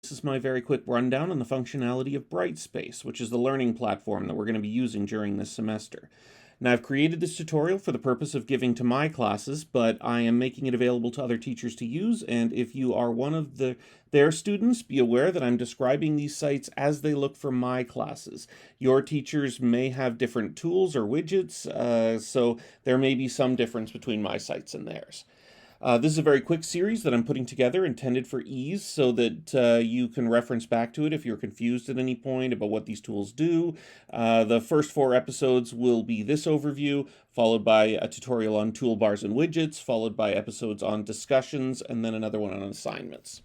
This is my very quick rundown on the functionality of Brightspace, which is the learning platform that we're going to be using during this semester. Now, I've created this tutorial for the purpose of giving to my classes, but I am making it available to other teachers to use, and if you are one of their students, be aware that I'm describing these sites as they look for my classes. Your teachers may have different tools or widgets, so there may be some difference between my sites and theirs. This is a very quick series that I'm putting together, intended for ease, so that you can reference back to it if you're confused at any point about what these tools do. The first 4 episodes will be this overview, followed by a tutorial on toolbars and widgets, followed by episodes on discussions, and then another one on assignments.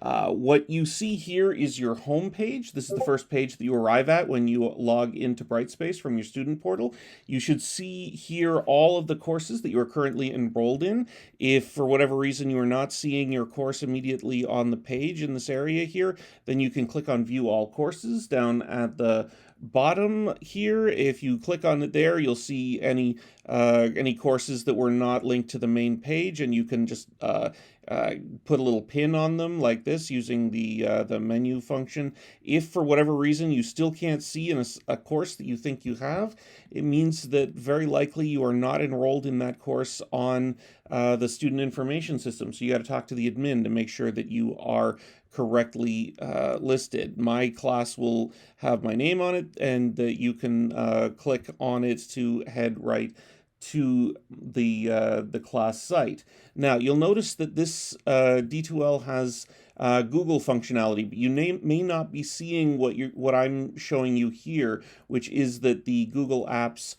What you see here is your home page. This is the first page that you arrive at when you log into Brightspace from your student portal. You should see here all of the courses that you are currently enrolled in. If for whatever reason you are not seeing your course immediately on the page in this area here, then you can click on View All Courses down at the bottom here. If you click on it there, you'll see any courses that were not linked to the main page, and you can just put a little pin on them like this using the menu function. If for whatever reason you still can't see in a course that you think you have, it means that very likely you are not enrolled in that course on the student information system. So you got to talk to the admin to make sure that you are correctly listed. My class will have my name on it, and that you can click on it to head right to the class site. Now, you'll notice that this D2L has Google functionality, but you may not be seeing what I'm showing you here, which is that the Google Apps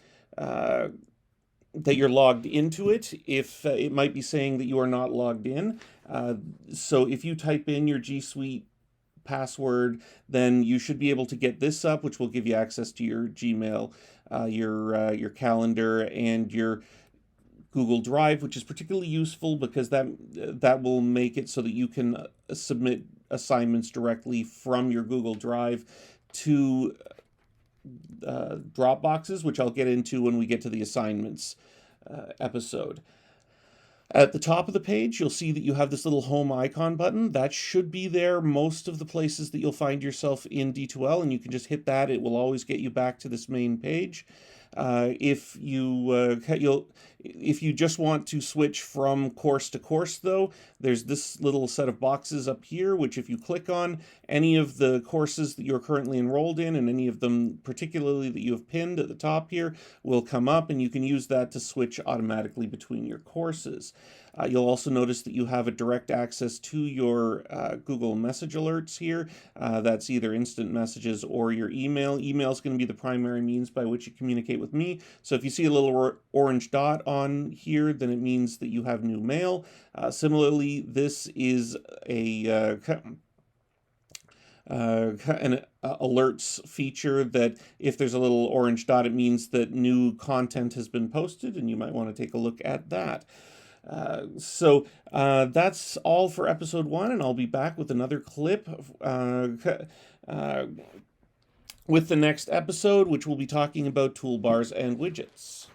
that you're logged into it. If it might be saying that you are not logged in. So if you type in your G Suite password, then you should be able to get this up, which will give you access to your Gmail, your calendar, and your Google Drive, which is particularly useful because that will make it so that you can submit assignments directly from your Google Drive to Dropboxes, which I'll get into when we get to the assignments episode. At the top of the page, you'll see that you have this little home icon button. That should be there most of the places that you'll find yourself in D2L, and you can just hit that. It will always get you back to this main page. If you just want to switch from course to course, though, there's this little set of boxes up here, which if you click on, any of the courses that you're currently enrolled in, and any of them particularly that you have pinned at the top here, will come up, and you can use that to switch automatically between your courses. You'll also notice that you have a direct access to your Google Message alerts here. That's either instant messages or your email. Email is going to be the primary means by which you communicate with me. So if you see a little orange dot on here, then it means that you have new mail. Similarly, this is an alerts feature that if there's a little orange dot, it means that new content has been posted, and you might want to take a look at that. So that's all for episode 1, and I'll be back with another clip with the next episode, which will be talking about toolbars and widgets.